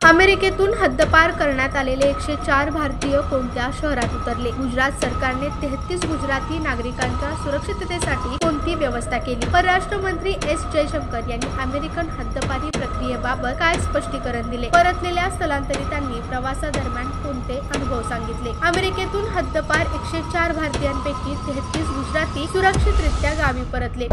अमेरिकेतून हद्दपार करण्यात आलेले 104 भारतीय कोणत्या शहरात उतरले? गुजरात सरकारने 33 गुजराती नागरिकांच्या सुरक्षिततेसाठी कोणती व्यवस्था केली? परराष्ट्र मंत्री एस जयशंकर यांनी अमेरिकन हद्दपारी प्रक्रियेबाबत काय स्पष्टीकरण दिले? परतलेल्या स्थलांतरितांनी प्रवासादरम्यान कोणते अनुभव सांगितले? अमेरिकेतून हद्दपार 104 भारतीयांपैकी 33 गुजराती सुरक्षितरित्या गावी परतले।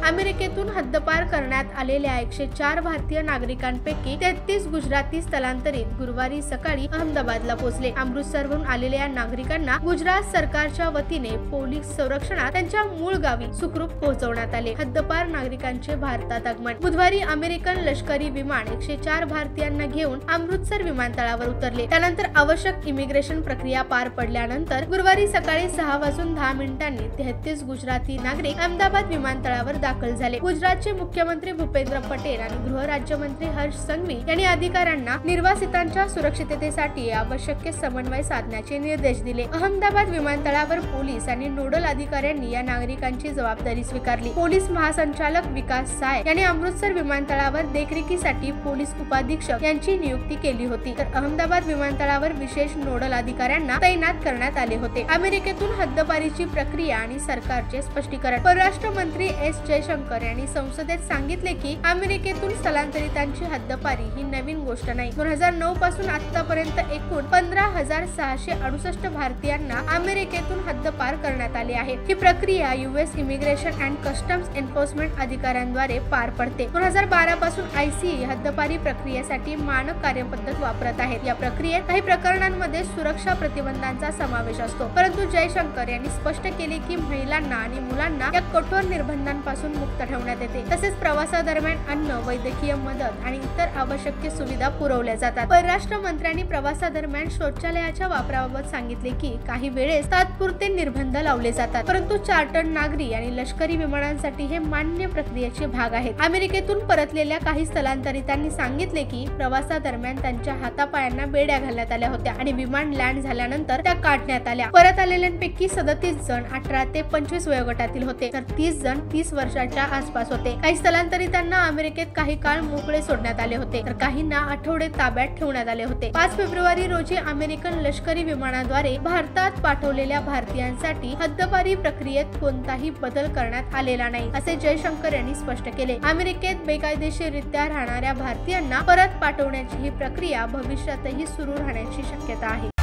अमेरिकेतून हद्दपार करण्यात आलेल्या 104 भारतीय नागरिकांपैकी 33 गुजराती स्थलांतरित गुरुवारी सकाळी अहमदाबादला पोहोचले। अमृतसरहून आलेल्या या नागरिकांना गुजरात सरकारच्या वतीने पोलीस संरक्षणात त्यांच्या मूळ गावी सुखरूप पोहोचवण्यात आले। हद्दपार नागरिकांचे भारतात आगमन। बुधवारी अमेरिकन लष्करी विमान 104 भारतीयांना घेऊन अमृतसर विमानतळावर उतरले। त्यानंतर आवश्यक इमिग्रेशन प्रक्रिया पार पडल्यानंतर गुरुवारी सकाळी 6:10 33 गुजराती नागरिक अहमदाबाद विमानतळावर दाखल झाले। गुजरातचे मुख्यमंत्री भूपेंद्र पटेल आणि गृह राज्यमंत्री हर्ष संघवी यांनी अधिकाऱ्यांना निर्वासितांच्या सुरक्षिततेसाठी आवश्यक समन्वय साधण्याचे निर्देश दिले। अहमदाबाद विमानतळावर पोलीस आणि नोडल अधिकाऱ्यांनी या नागरिकांची जबाबदारी स्वीकारली। पोलीस महासंचालक विकास साय यांनी अमृतसर विमानतळावर देखरेखीसाठी पोलीस उपाधीक्षक यांची नियुक्ती केली होती, तर अहमदाबाद विमानतळावर विशेष नोडल अधिकाऱ्यांना तैनात करण्यात आले होते। अमेरिकेतून हद्दपारीची प्रक्रिया आणि सरकारचे स्पष्टीकरण। परराष्ट्र मंत्री एस जयशंकर यांनी संसदेत सांगितले की अमेरिकेतून स्थलांतरितांची हद्दपारी ही नवीन गोष्ट नाही। 2009 पासून आतापर्यंत एकूण 15,668 भारतीयांना अमेरिकेतून हद्दपार करण्यात आले आहे। ही प्रक्रिया US immigration and customs enforcement अधिकाऱ्यांद्वारे पार पडते। 2012 पासून आयसीई हद्दपारी प्रक्रियेसाठी मानक कार्यपद्धत वापरत आहेत। या प्रक्रियेत काही प्रकरणांमध्ये सुरक्षा प्रतिबंधांचा समावेश असतो, परंतु जयशंकर यांनी स्पष्ट केले की महिलांना आणि मुलांना या कठोर निर्बंधांपासून मुक्त ठेवण्यात येते। तसेच प्रवासादरम्यान अन्न, वैद्यकीय मदत आणि इतर आवश्यक सुविधा पुरवल्या जातात। परराष्ट्र मंत्र्यांनी प्रवासादरम्यान शौचालयाच्या वापराबाबत सांगितले की काही वेळेस तात्पुरते निर्बंध लावले जातात, परंतु चार्टर्ड नागरी आणि लष्करी विमानांसाठी हे मान्य प्रक्रियेचे भाग आहेत। अमेरिकेतून परतलेल्या काही स्थलांतरितांनी सांगितले की प्रवासादरम्यान त्यांच्या हातापायांना बेड्या घालण्यात आल्या होत्या आणि विमान लँड झाल्यानंतर त्या काढण्यात आल्या। परत आलेल्यांपैकी 37 जण 18 ते 25 वयोगटातील होते, तर 30 जण 30 वर्षाच्या आसपास होते। काही स्थलांतरितांना अमेरिकेत काही काळ मोकळे सोडण्यात आले होते, तर काहींना आठवडे ताब्यात ठेवण्यात आले होते। 5 फेब्रुवारी रोजी अमेरिकन लष्करी विमानाद्वारे भारतात पाठवलेल्या भारतीयांसाठी हद्दपारी प्रक्रियेत कोणताही बदल करण्यात आलेला नाही, असे जयशंकर यांनी स्पष्ट केले। अमेरिकेत बेकायदेशीररित्या राहणाऱ्या भारतीयांना परत पाठवण्याची ही प्रक्रिया भविष्यातही सुरू राहण्याची शक्यता आहे।